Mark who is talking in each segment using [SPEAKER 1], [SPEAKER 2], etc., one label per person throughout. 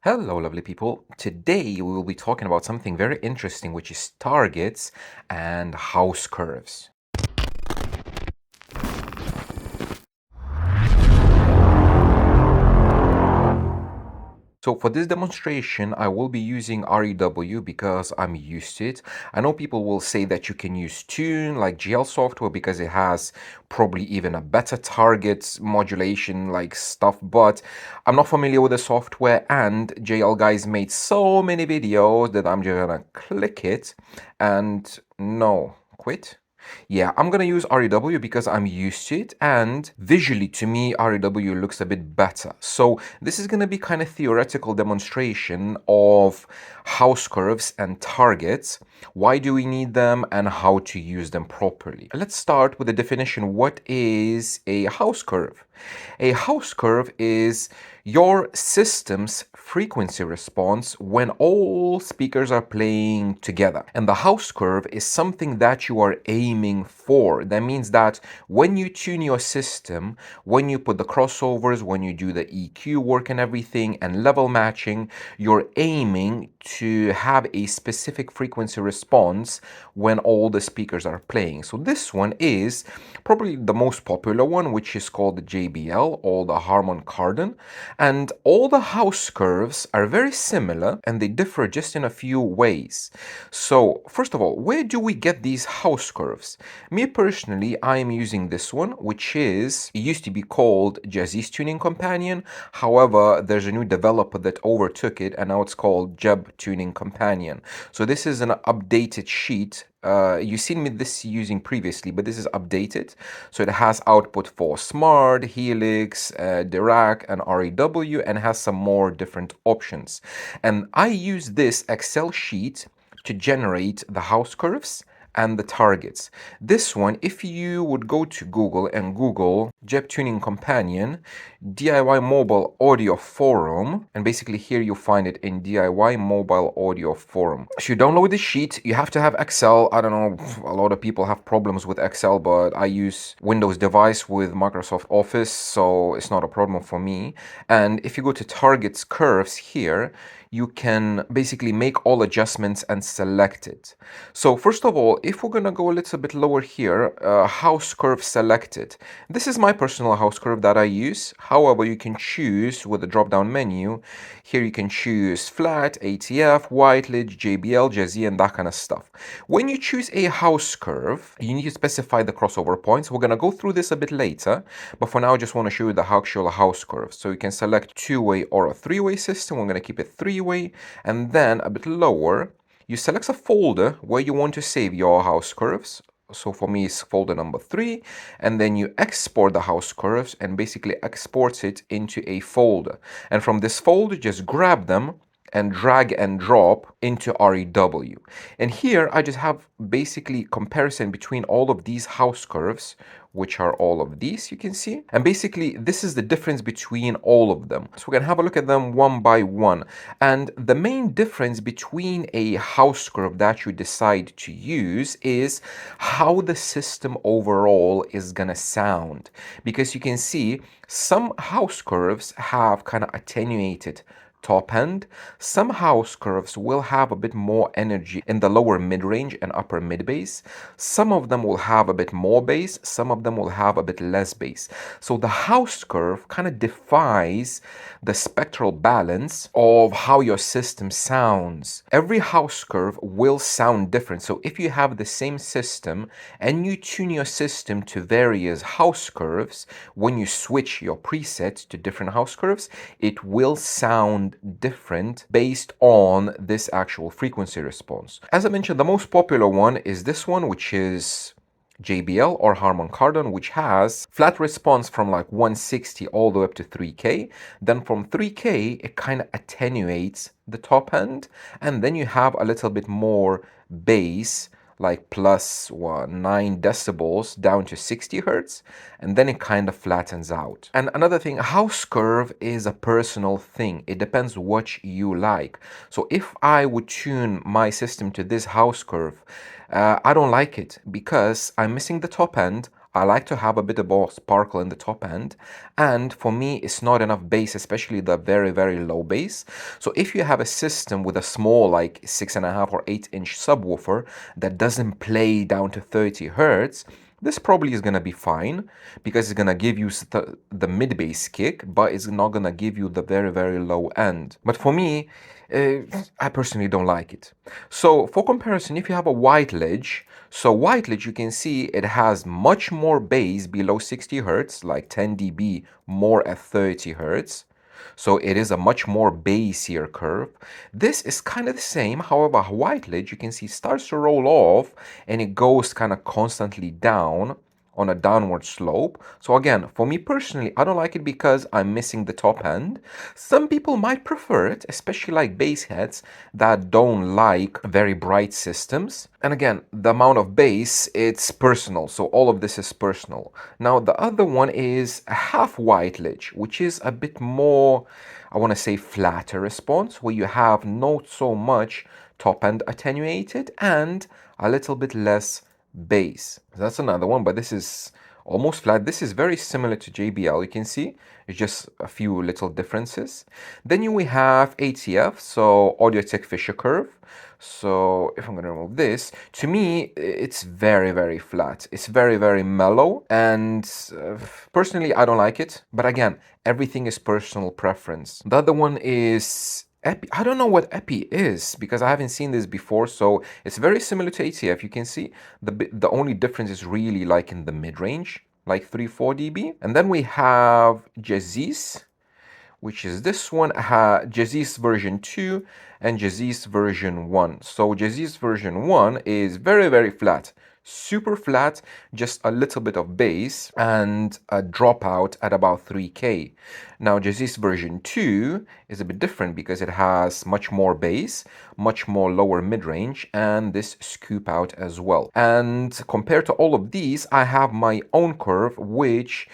[SPEAKER 1] Hello, lovely people. Today we will be talking about something very interesting, which is targets and house curves. So for this demonstration, I will be using REW because I'm used to it. I know people will say that you can use Tune like GL software because it has probably even a better target modulation like stuff, but I'm not familiar with the software, and JL guys made so many videos that I'm just gonna click it and no, quit. Yeah, I'm gonna use REW because I'm used to it, and visually to me REW looks a bit better. So this is gonna be kind of theoretical demonstration of house curves and targets. Why do we need them and how to use them properly? Let's start with the definition. What is a house curve? A house curve is your system's frequency response when all speakers are playing together. And the house curve is something that you are aiming for. That means that when you tune your system, when you put the crossovers, when you do the EQ work and everything and level matching, you're aiming to have a specific frequency response when all the speakers are playing. So this one is probably the most popular one, which is called the JBL or the Harman Kardon. And all the house curves are very similar and they differ just in a few ways. So first of all, where do we get these house curves? Me personally, I am using this one, which is, it used to be called Jazzy's Tuning Companion. However, there's a new developer that overtook it and now it's called Jeb Tuning Companion. So this is an updated sheet. You've seen me this using previously, but this is updated. So it has output for Smart, Helix, Dirac, and REW, and has some more different options. And I use this Excel sheet to generate the house curves and the targets. This one, if you would go to Google and Google Jeb Tuning Companion, DIY Mobile Audio Forum, and basically here you find it in DIY Mobile Audio Forum. So you download the sheet, you have to have Excel. I don't know, a lot of people have problems with Excel, but I use Windows device with Microsoft Office, so it's not a problem for me. And if you go to targets curves here, you can basically make all adjustments and select it. So first of all, if we're gonna go a little bit lower here, house curve selected. This is my personal house curve that I use. However, you can choose with the drop-down menu. Here you can choose flat, ATF, whitelid, JBL, Jazzy, and that kind of stuff. When you choose a house curve, you need to specify the crossover points. We're gonna go through this a bit later, but for now I just want to show you the actual house curve. So you can select two-way or a three-way system. We're gonna keep it three-way, and then a bit lower, you select a folder where you want to save your house curves. So for me, it's folder number 3, and then you export the house curves and basically exports it into a folder. And from this folder, just grab them and drag and drop into REW. And here I just have basically comparison between all of these house curves, which are all of these, you can see. And basically this is the difference between all of them. So we're gonna have a look at them one by one. And the main difference between a house curve that you decide to use is how the system overall is gonna sound. Because you can see some house curves have kind of attenuated top end. Some house curves will have a bit more energy in the lower mid-range and upper mid-bass. Some of them will have a bit more bass, some of them will have a bit less bass. So the house curve kind of defies the spectral balance of how your system sounds. Every house curve will sound different. So if you have the same system and you tune your system to various house curves, when you switch your preset to different house curves, it will sound different based on this actual frequency response. As I mentioned, the most popular one is this one, which is JBL or Harman Kardon, which has flat response from like 160 all the way up to 3K. Then from 3K, it kind of attenuates the top end, and then you have a little bit more bass, like plus 9 decibels down to 60 hertz, and then it kind of flattens out. And another thing, house curve is a personal thing. It depends what you like. So if I would tune my system to this house curve, I don't like it because I'm missing the top end. I like to have a bit of more sparkle in the top end, and for me, it's not enough bass, especially the very, very low bass. So if you have a system with a small, like 6.5 or 8-inch subwoofer that doesn't play down to 30 hertz, this probably is gonna be fine because it's gonna give you the mid bass kick, but it's not gonna give you the very, very low end. But for me, I personally don't like it. So for comparison, if you have a white ledge, so white ledge, you can see it has much more bass below 60 hertz, like 10 dB more at 30 hertz. So it is a much more bassier curve. This is kind of the same. However, white ledge, you can see starts to roll off and it goes kind of constantly down on a downward slope. So again, for me personally, I don't like it because I'm missing the top end. Some people might prefer it, especially like bass heads that don't like very bright systems. And again, the amount of bass, it's personal. So all of this is personal. Now, the other one is a half white ledge, which is a bit more, I want to say, flatter response, where you have not so much top end attenuated and a little bit less bass. That's another one, but this is almost flat. This is very similar to JBL. You can see it's just a few little differences. Then we have ATF, so Audio-Tech Fisher curve. So if I'm going to remove this, to me, it's very, very flat. It's very, very mellow. And personally, I don't like it. But again, everything is personal preference. The other one is Epi. I don't know what Epi is because I haven't seen this before. So it's very similar to ATF. You can see the only difference is really like in the mid-range, like 3-4 dB. And then we have Jazz, which is this one, Jazz version 2 and Jazz version 1. So Jazz version 1 is very, very flat, super flat, just a little bit of bass and a dropout at about 3K. Now Jazz version 2 is a bit different because it has much more bass, much more lower mid-range, and this scoop out as well. And compared to all of these, I have my own curve, which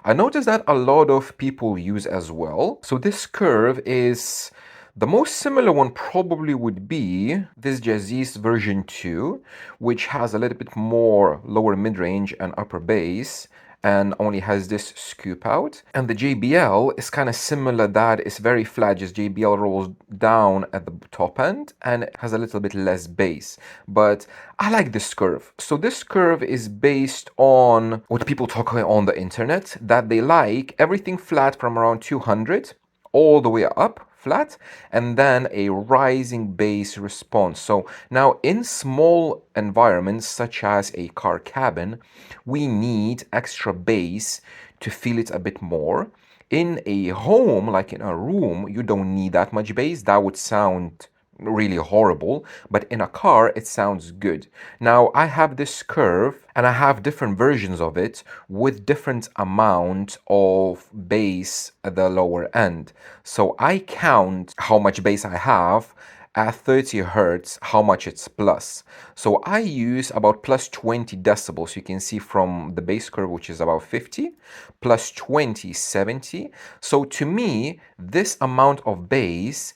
[SPEAKER 1] I noticed that a lot of people use as well. So this curve is the most similar one probably would be this Jazz version 2, which has a little bit more lower mid-range and upper bass and only has this scoop out. And the JBL is kind of similar, that it's very flat, just JBL rolls down at the top end and it has a little bit less bass. But I like this curve. So this curve is based on what people talk about on the internet, that they like everything flat from around 200 all the way up flat, and then a rising bass response. So now in small environments such as a car cabin, we need extra bass to feel it a bit more. In a home, like in a room, you don't need that much bass. That would sound really horrible, but in a car it sounds good. Now I have this curve and I have different versions of it with different amount of bass at the lower end. So I count how much bass I have at 30 hertz, how much it's plus. So I use about plus 20 decibels. You can see from the bass curve, which is about 50, plus 20, 70. So to me, this amount of bass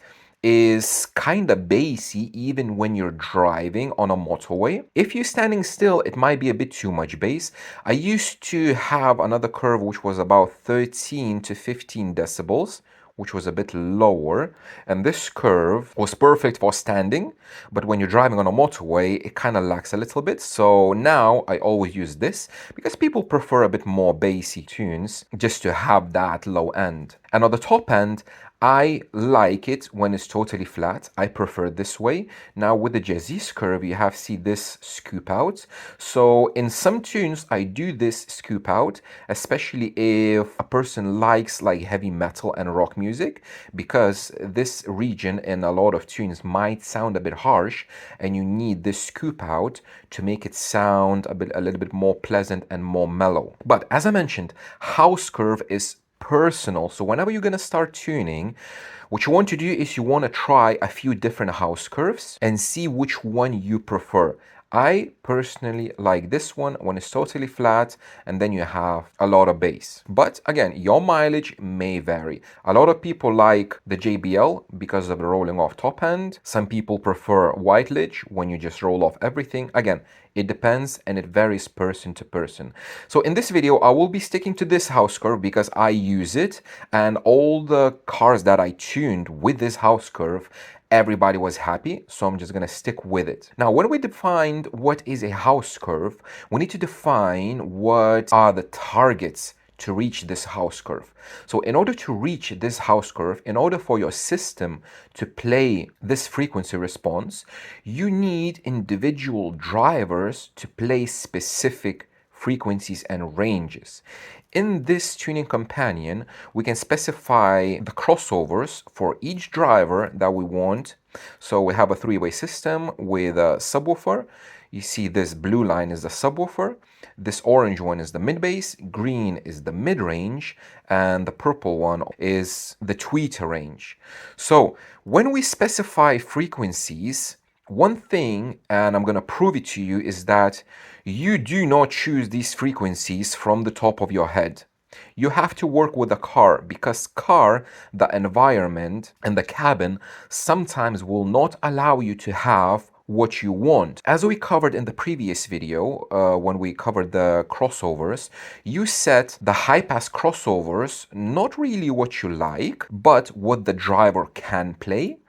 [SPEAKER 1] is kind of bassy even when you're driving on a motorway. If you're standing still, it might be a bit too much bass. I used to have another curve which was about 13 to 15 decibels, which was a bit lower, and this curve was perfect for standing, but when you're driving on a motorway, it kind of lacks a little bit. So now I always use this because people prefer a bit more bassy tunes just to have that low end. And on the top end, I like it when it's totally flat. I prefer it this way. Now with the Jazz curve, you have see this scoop out. So in some tunes, I do this scoop out, especially if a person likes like heavy metal and rock music, because this region in a lot of tunes might sound a bit harsh and you need this scoop out to make it sound a little bit more pleasant and more mellow. But as I mentioned, house curve is personal. So whenever you're going to start tuning, what you want to do is you want to try a few different house curves and see which one you prefer. I personally like this one when it's totally flat and then you have a lot of bass. But again, your mileage may vary. A lot of people like the JBL because of the rolling off top end. Some people prefer white ledge when you just roll off everything. Again, It depends and it varies person to person. So in this video, I will be sticking to this house curve because I use it, and all the cars that I tuned with this house curve, everybody was happy, so I'm just gonna stick with it. Now, when we defined what is a house curve, we need to define what are the targets to reach this house curve. So in order to reach this house curve, in order for your system to play this frequency response, you need individual drivers to play specific frequencies and ranges. In this tuning companion, we can specify the crossovers for each driver that we want. So we have a three-way system with a subwoofer. You see this blue line is the subwoofer, this orange one is the mid-bass, green is the mid-range, and the purple one is the tweeter range. So when we specify frequencies, one thing, and I'm going to prove it to you, is that you do not choose these frequencies from the top of your head. You have to work with the car, because the environment and the cabin sometimes will not allow you to have what you want. As we covered in the previous video, when we covered the crossovers, you set the high pass crossovers not really what you like, but what the driver can play.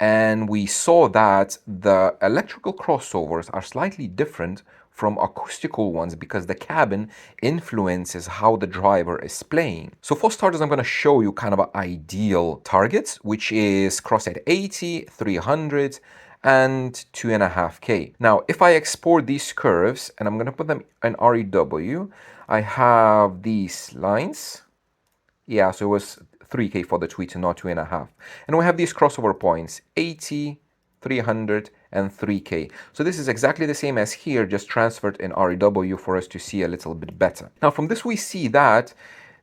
[SPEAKER 1] And we saw that the electrical crossovers are slightly different from acoustical ones because the cabin influences how the driver is playing. So for starters, I'm going to show you kind of an ideal targets, which is cross at 80, 300, and 2.5K. Now, if I export these curves and I'm going to put them in REW, I have these lines. Yeah, so it was 3K for the tweet and not 2.5. And we have these crossover points, 80, 300, and 3K. So this is exactly the same as here, just transferred in REW for us to see a little bit better. Now from this we see that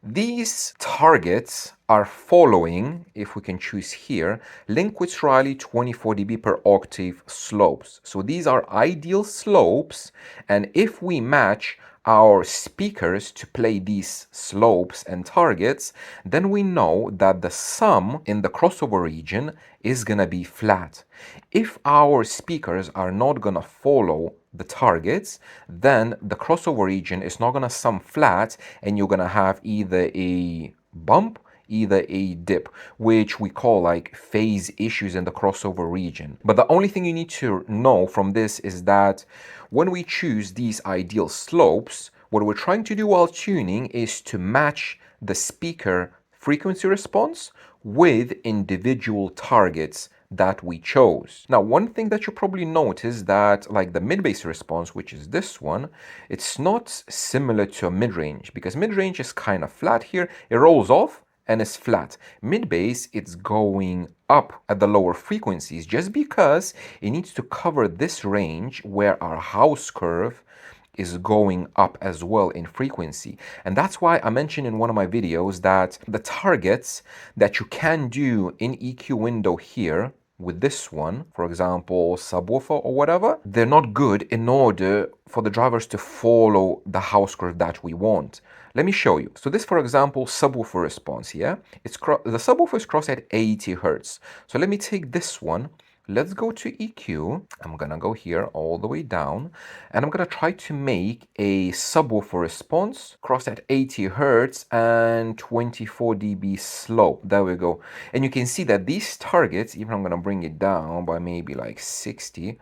[SPEAKER 1] these targets are following, if we can choose here, Linkwitz-Riley 24 dB per octave slopes. So these are ideal slopes, and if we match our speakers to play these slopes and targets, then we know that the sum in the crossover region is gonna be flat. If our speakers are not gonna follow the targets, then the crossover region is not gonna sum flat, and you're gonna have either a bump, either a dip, which we call like phase issues in the crossover region. But the only thing you need to know from this is that when we choose these ideal slopes, what we're trying to do while tuning is to match the speaker frequency response with individual targets that we chose. Now, one thing that you probably notice that like the mid-bass response, which is this one, it's not similar to a mid-range, because mid-range is kind of flat here. It rolls off and it's flat. Mid-bass, it's going up at the lower frequencies just because it needs to cover this range where our house curve is going up as well in frequency. And that's why I mentioned in one of my videos that the targets that you can do in EQ window here with this one, for example, subwoofer or whatever, they're not good in order for the drivers to follow the house curve that we want. Let me show you. So this, for example, subwoofer response, yeah? The subwoofer is crossed at 80 Hertz. So let me take this one. Let's go to EQ. I'm gonna go here all the way down, and I'm gonna try to make a subwoofer response crossed at 80 Hertz and 24 dB slope. There we go. And you can see that these targets, even I'm gonna bring it down by maybe like 60,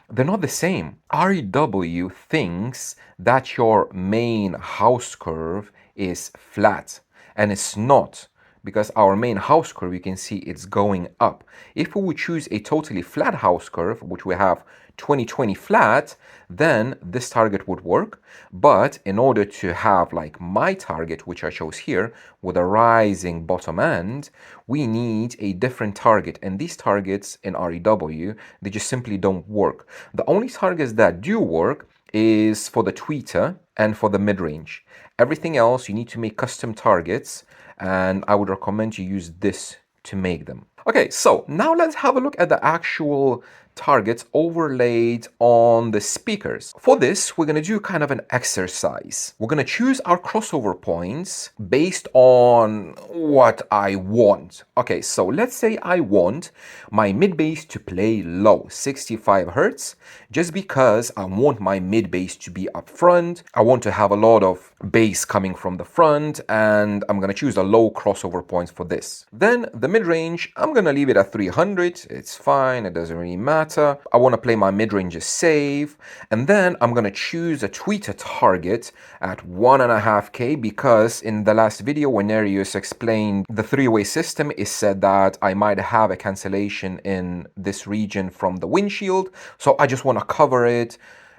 [SPEAKER 1] they're not the same. REW thinks that your main house curve is flat, and it's not, because our main house curve, you can see it's going up. If we would choose a totally flat house curve, which we have 20/20 flat, then this target would work. But in order to have like my target, which I chose here, with a rising bottom end, we need a different target. And these targets in REW, they just simply don't work. The only targets that do work is for the tweeter and for the mid-range. Everything else, you need to make custom targets, and I would recommend you use this to make them. Okay, so now let's have a look at the actual targets overlaid on the speakers. For this, we're going to do kind of an exercise. We're going to choose our crossover points based on what I want. Okay, so let's say I want my mid bass to play low, 65 hertz, just because I want my mid bass to be up front. I want to have a lot of bass coming from the front, and I'm going to choose a low crossover points for this. Then the mid range, I'm going to leave it at 300. It's fine, it doesn't really matter. I want to play my mid ranges safe, and then I'm going to choose a tweeter target at 1.5K, because in the last video when Nereus explained the three-way system, it said that I might have a cancellation in this region from the windshield, so I just want to cover it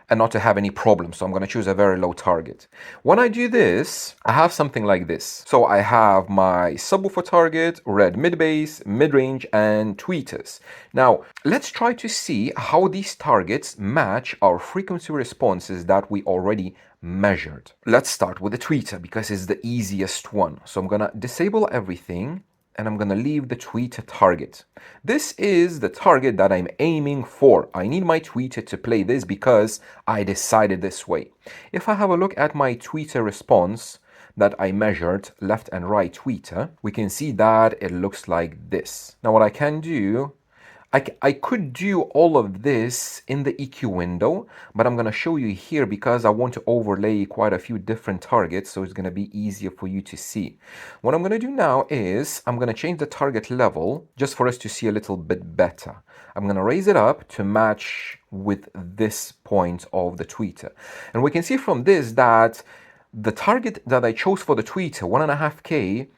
[SPEAKER 1] and not to have any problems. So I'm going to choose a very low target. When I do this, I have something like this. So I have my subwoofer target, red mid bass, mid range, and tweeters. Now let's try to see how these targets match our frequency responses that we already measured. Let's start with the tweeter because it's the easiest one. So I'm going to disable everything, and I'm going to leave the tweeter target. This is the target that I'm aiming for. I need my tweeter to play this because I decided this way. If I have a look at my tweeter response that I measured, left and right tweeter, we can see that it looks like this. Now what I can do, I could do all of this in the EQ window, but I'm going to show you here because I want to overlay quite a few different targets, so it's going to be easier for you to see. What I'm going to do now is I'm going to change the target level just for us to see a little bit better. I'm going to raise it up to match with this point of the tweeter. And we can see from this that the target that I chose for the tweeter, 1.5K,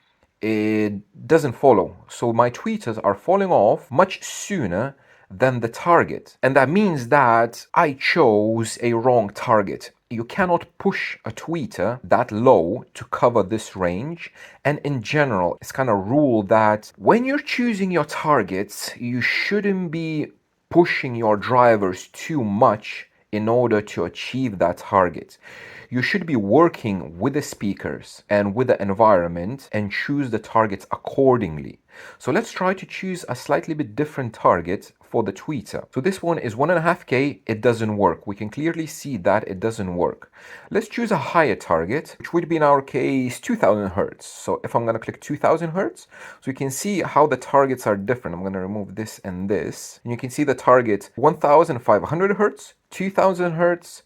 [SPEAKER 1] it doesn't follow. So my tweeters are falling off much sooner than the target. And that means that I chose a wrong target. You cannot push a tweeter that low to cover this range. And in general, it's kind of rule that when you're choosing your targets, you shouldn't be pushing your drivers too much in order to achieve that target. You should be working with the speakers and with the environment and choose the targets accordingly. So let's try to choose a slightly bit different target for the tweeter. So this one is 1.5K, it doesn't work. We can clearly see that it doesn't work. Let's choose a higher target, which would be in our case 2000 hertz. So if I'm going to click 2000 hertz, so you can see how the targets are different. I'm going to remove this and this, and you can see the target 1500 hertz, 2000 hertz,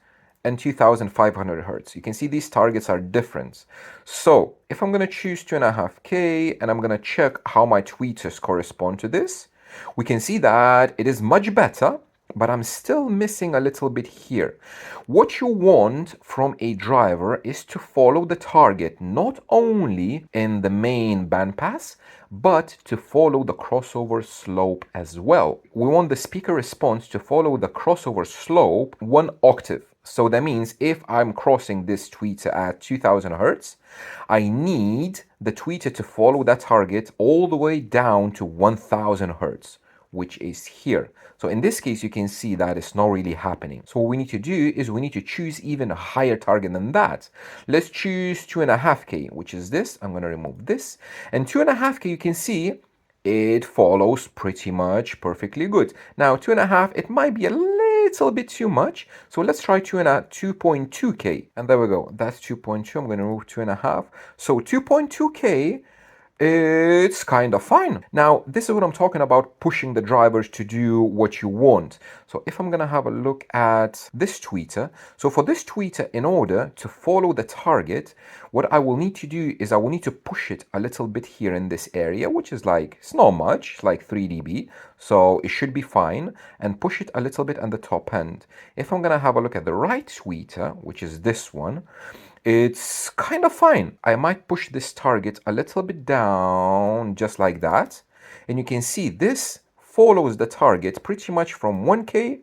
[SPEAKER 1] and 2500 hertz. You can see these targets are different. So if I'm going to choose 2.5K and I'm going to check how my tweeters correspond to this, we can see that it is much better, but I'm still missing a little bit here. What you want from a driver is to follow the target not only in the main bandpass, but to follow the crossover slope as well. We want the speaker response to follow the crossover slope 1 octave. So that means if I'm crossing this tweeter at 2000 hertz, I need the tweeter to follow that target all the way down to 1000 hertz, which is here. So in this case, you can see that it's not really happening. So what we need to do is we need to choose even a higher target than that. Let's choose 2.5K, which is this. I'm going to remove this. And 2.5K, you can see it follows pretty much perfectly good. Now 2.5, it might be a little bit too much. So let's try 2.2K. And there we go. That's 2.2. I'm going to remove 2.5. So 2.2K, it's kind of fine. Now, this is what I'm talking about, pushing the drivers to do what you want. So if I'm going to have a look at this tweeter, so for this tweeter, in order to follow the target, what I will need to do is I will need to push it a little bit here in this area, which is like, it's not much, like 3 dB. So it should be fine, and push it a little bit on the top end. If I'm going to have a look at the right tweeter, which is this one, it's kind of fine. I might push this target a little bit down, just like that. And you can see this follows the target pretty much from 1K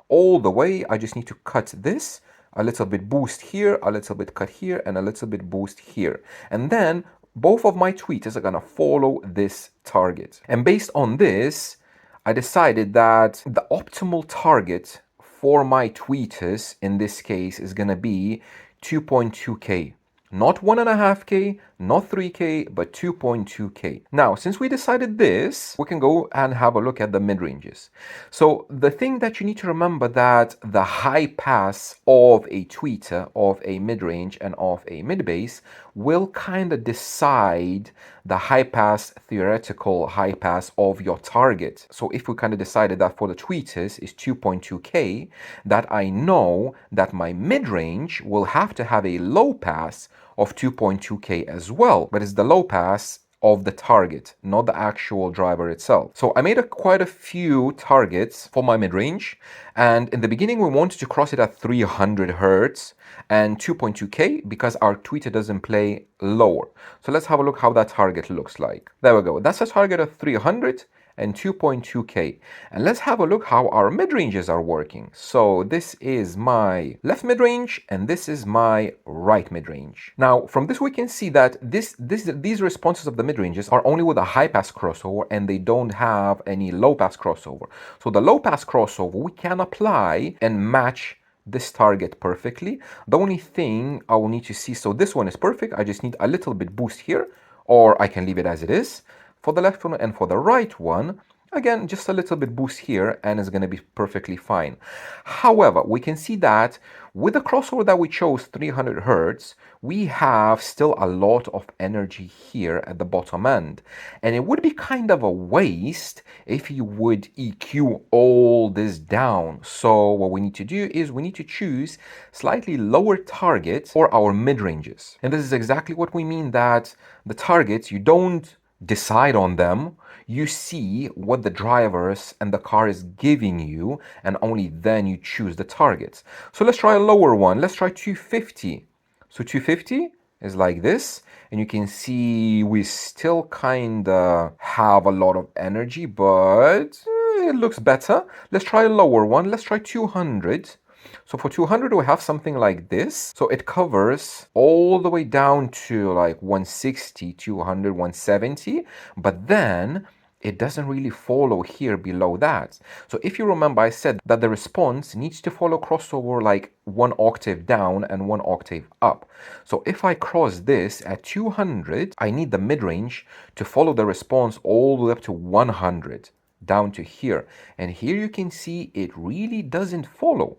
[SPEAKER 1] all the way. I just need to cut this, a little bit boost here, a little bit cut here, and a little bit boost here. And then both of my tweeters are gonna follow this target. And based on this, I decided that the optimal target for my tweeters in this case is gonna be 2.2K, not 1.5K, not 3K, but 2.2K. Now, since we decided this, we can go and have a look at the mid-ranges. So the thing that you need to remember that the high pass of a tweeter, of a mid-range and of a mid-bass will kind of decide the high pass, theoretical high pass of your target. So if we kind of decided that for the tweeters is 2.2K, that I know that my mid-range will have to have a low pass of 2.2K as well, but it's the low pass of the target, not the actual driver itself. So I made quite a few targets for my mid-range, and in the beginning we wanted to cross it at 300 hertz and 2.2K because our tweeter doesn't play lower. So let's have a look how that target looks like. There we go. That's a target of 300 and 2.2K. And let's have a look how our mid-ranges are working. So this is my left mid-range and this is my right mid-range. Now from this we can see that these responses of the mid-ranges are only with a high pass crossover and they don't have any low pass crossover. So the low pass crossover we can apply and match this target perfectly. The only thing I will need to see, so this one is perfect, I just need a little bit boost here, or I can leave it as it is. For the left one and for the right one, again, just a little bit boost here and it's going to be perfectly fine. However, we can see that with the crossover that we chose, 300 hertz, we have still a lot of energy here at the bottom end. And it would be kind of a waste if you would EQ all this down. So what we need to do is we need to choose slightly lower targets for our mid-ranges. And this is exactly what we mean, that the targets, you don't decide on them, you see what the drivers and the car is giving you, and only then you choose the targets. So let's try a lower one. Let's try 250. So 250 is like this, and you can see we still kind of have a lot of energy, but it looks better. Let's try a lower one. Let's try 200. So for 200 we have something like this. So it covers all the way down to like 160, 200, 170, but then it doesn't really follow here below that. So if you remember, I said that the response needs to follow crossover like one octave down and one octave up. So if I cross this at 200, I need the mid-range to follow the response all the way up to 100. Down to here, and here you can see it really doesn't follow.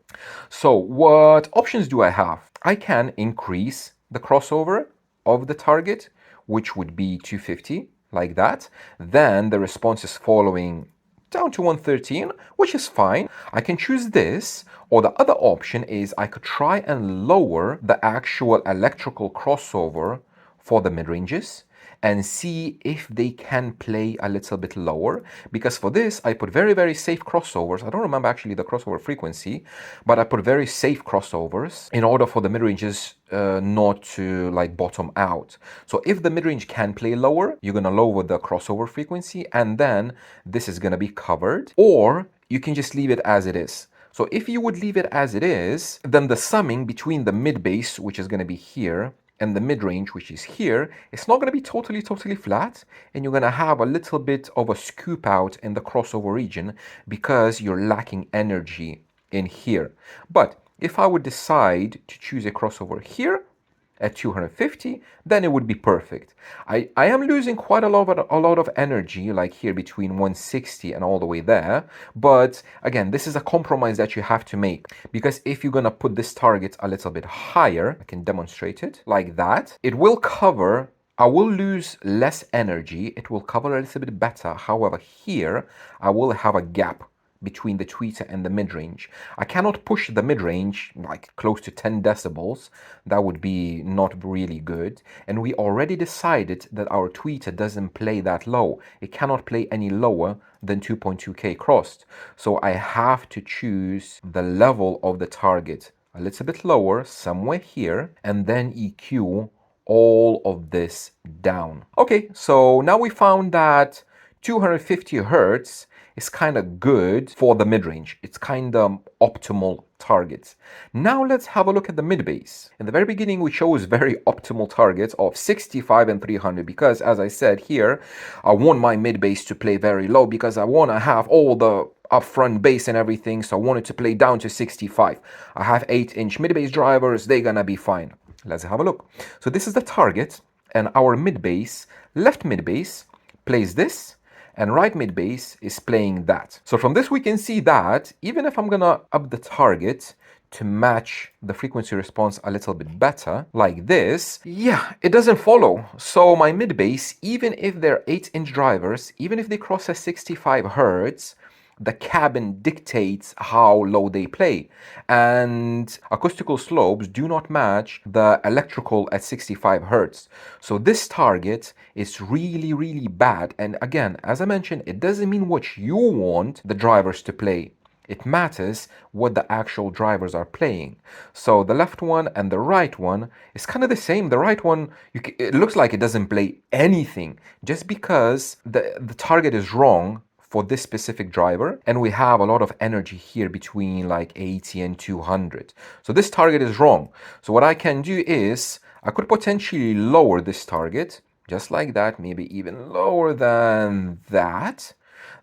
[SPEAKER 1] So what options do I have? I can increase the crossover of the target, which would be 250, like that. Then the response is following down to 113, which is fine. I can choose this, or the other option is I could try and lower the actual electrical crossover for the mid-ranges and see if they can play a little bit lower, because for this I put very, very safe crossovers. I don't remember actually the crossover frequency, but I put very safe crossovers in order for the mid-ranges not to like bottom out. So if the mid-range can play lower, you're gonna lower the crossover frequency and then this is gonna be covered, or you can just leave it as it is. So if you would leave it as it is, then the summing between the mid-bass, which is gonna be here, and the mid-range, which is here, it's not going to be totally flat, and you're going to have a little bit of a scoop out in the crossover region because you're lacking energy in here. But if I would decide to choose a crossover here at 250, then it would be perfect. I am losing quite a lot of energy, like here between 160 and all the way there. But again, this is a compromise that you have to make, because if you're gonna put this target a little bit higher, I can demonstrate it like that, it will cover, I will lose less energy, it will cover a little bit better. However, here I will have a gap between the tweeter and the mid-range. I cannot push the mid-range like close to 10 decibels. That would be not really good. And we already decided that our tweeter doesn't play that low. It cannot play any lower than 2.2K crossed. So I have to choose the level of the target a little bit lower, somewhere here, and then EQ all of this down. Okay, so now we found that 250 hertz is kind of good for the mid-range. It's kind of optimal targets. Now let's have a look at the mid-bass. In the very beginning, we chose very optimal targets of 65 and 300 because, as I said here, I want my mid-bass to play very low because I want to have all the upfront bass and everything, so I want it to play down to 65. I have 8-inch mid-bass drivers, they're gonna be fine. Let's have a look. So this is the target, and our mid bass, left mid bass, plays this, and right mid bass is playing that. So from this we can see that even if I'm gonna up the target to match the frequency response a little bit better, like this, yeah, it doesn't follow. So my mid bass, even if they're 8-inch drivers, even if they cross a 65 hertz, the cabin dictates how low they play. And acoustical slopes do not match the electrical at 65 hertz. So this target is really, really bad. And again, as I mentioned, it doesn't mean what you want the drivers to play. It matters what the actual drivers are playing. So the left one and the right one is kind of the same. The right one, it looks like it doesn't play anything just because the target is wrong for this specific driver, and we have a lot of energy here between like 80 and 200. So this target is wrong. So what I can do is I could potentially lower this target just like that, maybe even lower than that.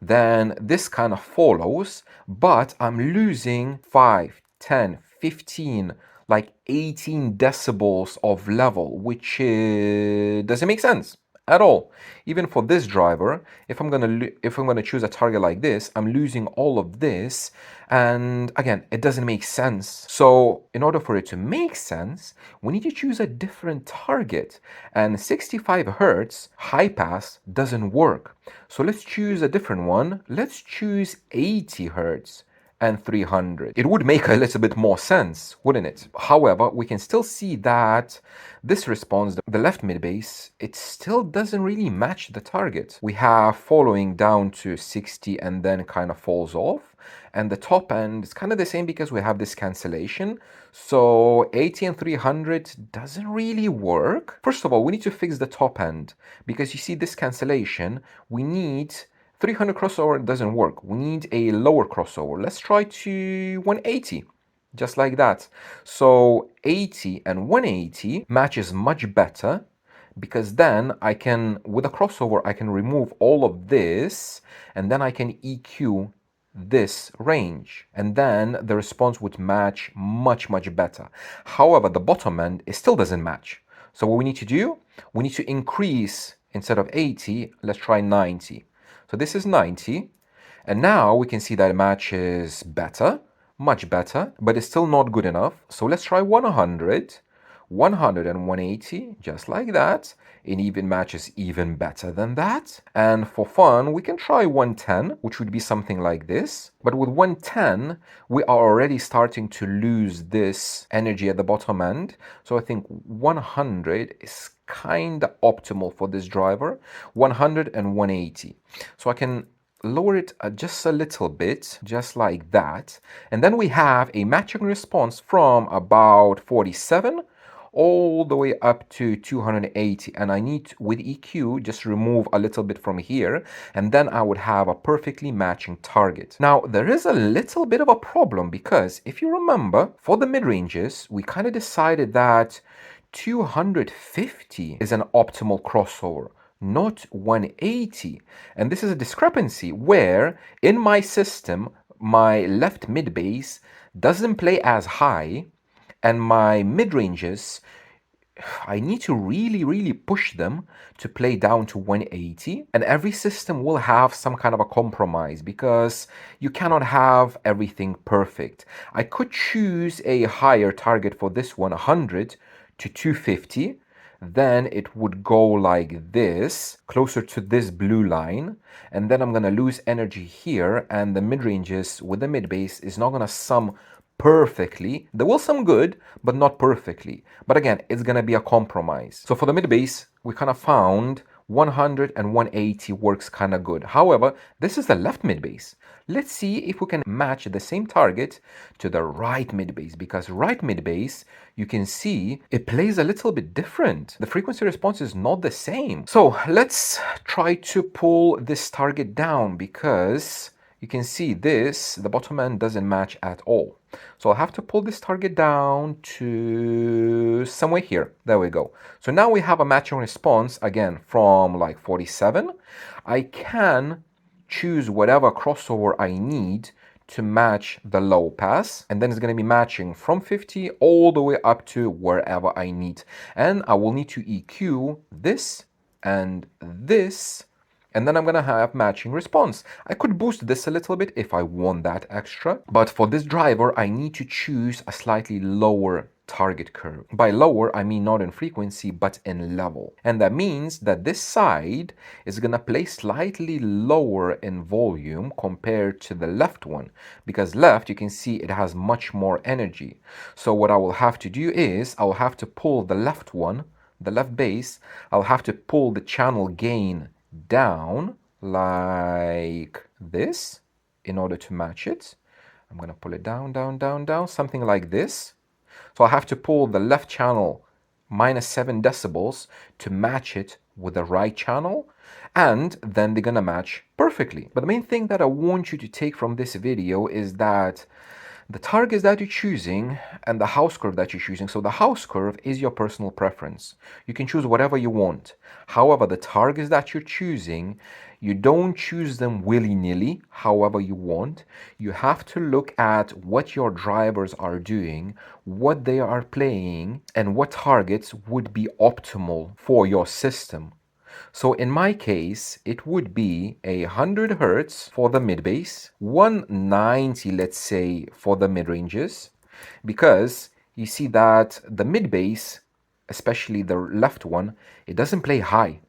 [SPEAKER 1] Then this kind of follows, but I'm losing 5, 10, 15, like 18 decibels of level, which doesn't make sense at all. Even for this driver, if I'm gonna choose a target like this, I'm losing all of this, and again, it doesn't make sense. So in order for it to make sense, we need to choose a different target, and 65 hertz high pass doesn't work. So let's choose a different one. Let's choose 80 hertz and 300. It would make a little bit more sense, wouldn't it? However, we can still see that this response, the left mid bass, it still doesn't really match the target. We have following down to 60 and then kind of falls off. And the top end is kind of the same because we have this cancellation. So 80 and 300 doesn't really work. First of all, we need to fix the top end because you see this cancellation, we need 300 crossover doesn't work. We need a lower crossover. Let's try to 180, just like that. So 80 and 180 matches much better because then I can, with a crossover, I can remove all of this and then I can EQ this range, and then the response would match much, much better. However, the bottom end, it still doesn't match. So what we need to do, we need to increase, instead of 80, let's try 90. So this is 90, and now we can see that it matches better, much better, but it's still not good enough. So let's try 100, 100 and 180, just like that. It even matches even better than that. And for fun, we can try 110, which would be something like this. But with 110, we are already starting to lose this energy at the bottom end. So I think 100 is kind of optimal for this driver, 100 and 180. So I can lower it just a little bit, just like that. And then we have a matching response from about 47 all the way up to 280, and I need, with EQ, just remove a little bit from here, and then I would have a perfectly matching target. Now, there is a little bit of a problem because if you remember, for the mid-ranges, we kind of decided that 250 is an optimal crossover, not 180. And this is a discrepancy where in my system, my left mid bass doesn't play as high, and my mid ranges, I need to really, really push them to play down to 180. And every system will have some kind of a compromise because you cannot have everything perfect. I could choose a higher target for this one, 100 to 250. Then it would go like this, closer to this blue line. And then I'm going to lose energy here. And the mid ranges with the mid bass is not going to sum perfectly. There will some good, but not perfectly. But again, it's gonna be a compromise. So for the mid bass, we kind of found 100 and 180 works kind of good. However, this is the left mid bass. Let's see if we can match the same target to the right mid bass, because right mid bass, you can see it plays a little bit different. The frequency response is not the same. So let's try to pull this target down because you can see this, the bottom end doesn't match at all. So I'll have to pull this target down to somewhere here. There we go. So now we have a matching response again from like 47. I can choose whatever crossover I need to match the low pass, and then it's going to be matching from 50 all the way up to wherever I need. And I will need to EQ this and this, and then I'm going to have matching response. I could boost this a little bit if I want that extra, but for this driver, I need to choose a slightly lower target curve. By lower, I mean not in frequency, but in level. And that means that this side is going to play slightly lower in volume compared to the left one, because left, you can see it has much more energy. So what I will have to do is I'll have to pull the left one, the left bass, I'll have to pull the channel gain down like this in order to match it. I'm going to pull it down, down, down, down, something like this. So I have to pull the left channel -7 decibels to match it with the right channel, and then they're gonna match perfectly. But the main thing that I want you to take from this video is that the targets that you're choosing and the house curve that you're choosing. So the house curve is your personal preference. You can choose whatever you want. However, the targets that you're choosing, you don't choose them willy-nilly, however you want. You have to look at what your drivers are doing, what they are playing, and what targets would be optimal for your system. So in my case, it would be 100 hertz for the mid bass, 190, let's say, for the mid ranges, because you see that the mid bass, especially the left one, it doesn't play high.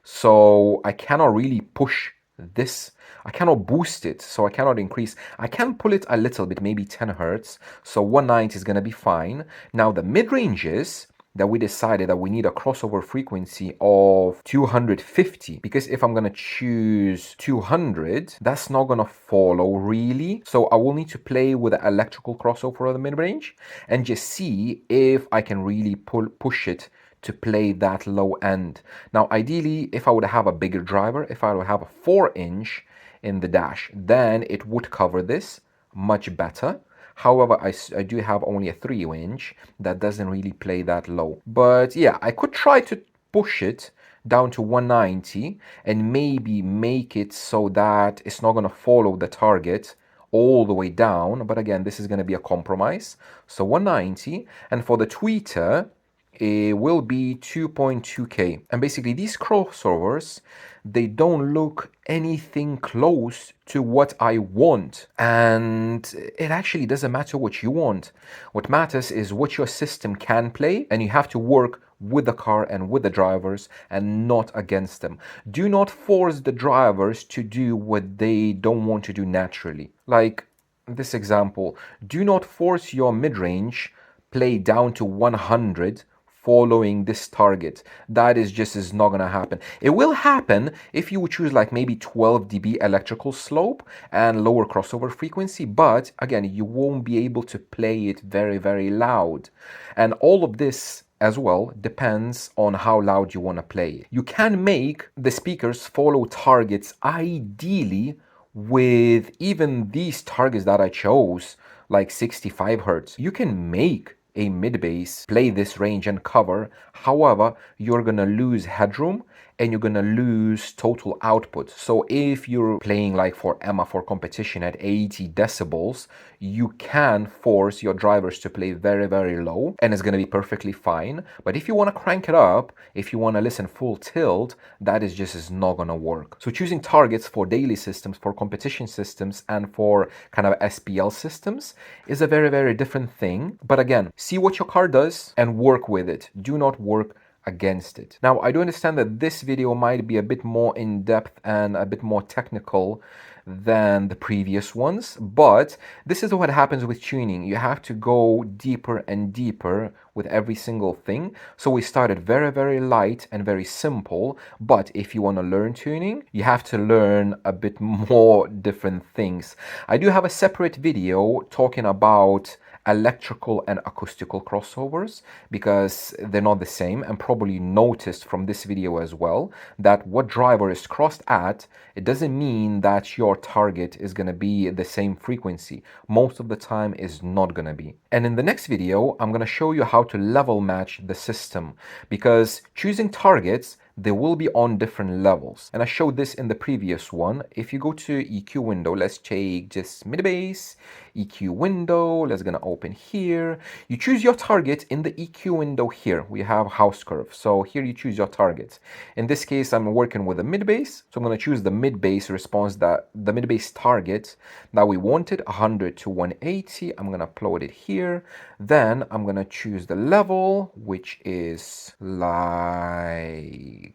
[SPEAKER 1] So I cannot really push this. I cannot boost it, so I cannot increase. I can pull it a little bit, maybe 10 hertz. So 190 is going to be fine. Now the mid ranges, that we decided that we need a crossover frequency of 250, because if I'm going to choose 200, that's not going to follow really. So I will need to play with the electrical crossover of the mid-range and just see if I can really push it to play that low end. Now ideally, if I would have a bigger driver, if I would have a 4-inch in the dash, then it would cover this much better. However, I do have only a 3-inch that doesn't really play that low. But yeah, I could try to push it down to 190 and maybe make it so that it's not going to follow the target all the way down. But again, this is going to be a compromise. So 190. And for the tweeter, it will be 2.2K. And basically these crossovers, they don't look anything close to what I want. And it actually doesn't matter what you want. What matters is what your system can play, and you have to work with the car and with the drivers and not against them. Do not force the drivers to do what they don't want to do naturally. Like this example, do not force your mid-range play down to 100 following this target. That is not gonna happen. It will happen if you would choose like maybe 12 dB electrical slope and lower crossover frequency, but again, you won't be able to play it very, very loud. And all of this as well depends on how loud you want to play it. You can make the speakers follow targets ideally with even these targets that I chose, like 65 hertz. You can make a mid bass play this range and cover. However, you're gonna lose headroom and you're gonna lose total output. So if you're playing like for Emma for competition at 80 decibels, you can force your drivers to play very, very low and it's gonna be perfectly fine. But if you wanna crank it up, if you wanna listen full tilt, that is not gonna work. So choosing targets for daily systems, for competition systems, and for kind of SPL systems is a very, very different thing. But again, see what your car does and work with it. Do not work against it. Now, I do understand that this video might be a bit more in depth and a bit more technical than the previous ones, but this is what happens with tuning. You have to go deeper and deeper with every single thing. So we started very, very light and very simple, but if you want to learn tuning, you have to learn a bit more different things. I do have a separate video talking about electrical and acoustical crossovers because they're not the same, and probably noticed from this video as well that what driver is crossed at, it doesn't mean that your target is going to be the same frequency. Most of the time is not going to be. And in the next video, I'm going to show you how to level match the system, because choosing targets they will be on different levels. And I showed this in the previous one. If you go to EQ window, let's take just mid bass, EQ window, let's gonna open here. You choose your target in the EQ window here. We have house curve. So here you choose your target. In this case, I'm working with a mid bass. So I'm gonna choose the mid bass response, that the mid bass target that we wanted, 100 to 180. I'm gonna upload it here. Then I'm gonna choose the level, which is like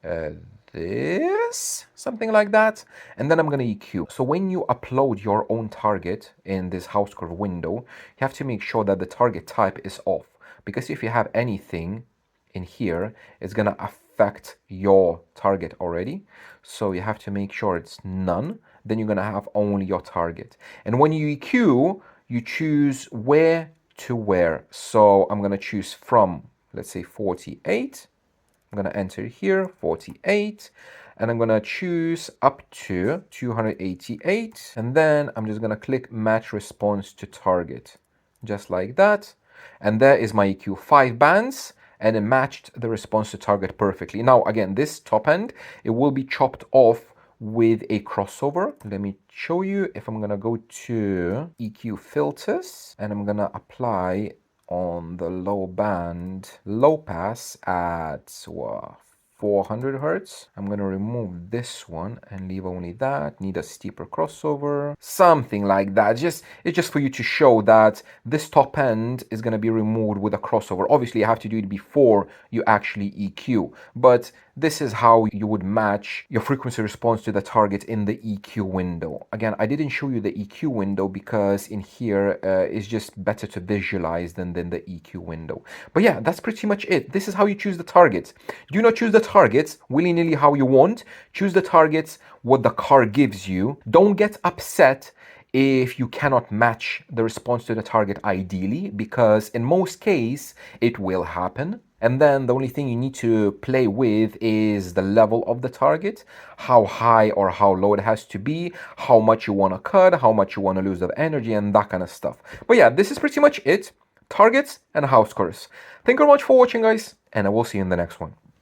[SPEAKER 1] uh, this, something like that, and then I'm gonna EQ. So when you upload your own target in this house curve window, you have to make sure that the target type is off, because if you have anything in here, it's gonna affect your target already. So you have to make sure it's none. Then you're gonna have only your target. And when you EQ, you choose where to where. So I'm gonna choose from, let's say 48. I'm gonna enter here 48, and I'm gonna choose up to 288, and then I'm just gonna click match response to target, just like that. And there is my EQ, 5 bands, and it matched the response to target perfectly. Now again, this top end, it will be chopped off with a crossover. Let me show you. If I'm gonna go to EQ filters, and I'm gonna apply on the low band low pass at what, 400 hertz. I'm gonna remove this one and leave only that. Need a steeper crossover, something like that. It's just for you to show that this top end is gonna be removed with a crossover. Obviously you have to do it before you actually EQ, but this is how you would match your frequency response to the target in the EQ window. Again, I didn't show you the EQ window because in here it's just better to visualize than the EQ window. But yeah, that's pretty much it. This is how you choose the targets. Do not choose the targets willy-nilly how you want. Choose the targets what the car gives you. Don't get upset if you cannot match the response to the target ideally, because in most cases it will happen. And then the only thing you need to play with is the level of the target, how high or how low it has to be, how much you want to cut, how much you want to lose of energy, and that kind of stuff. But yeah, this is pretty much it. Targets and house curves. Thank you very much for watching, guys, and I will see you in the next one.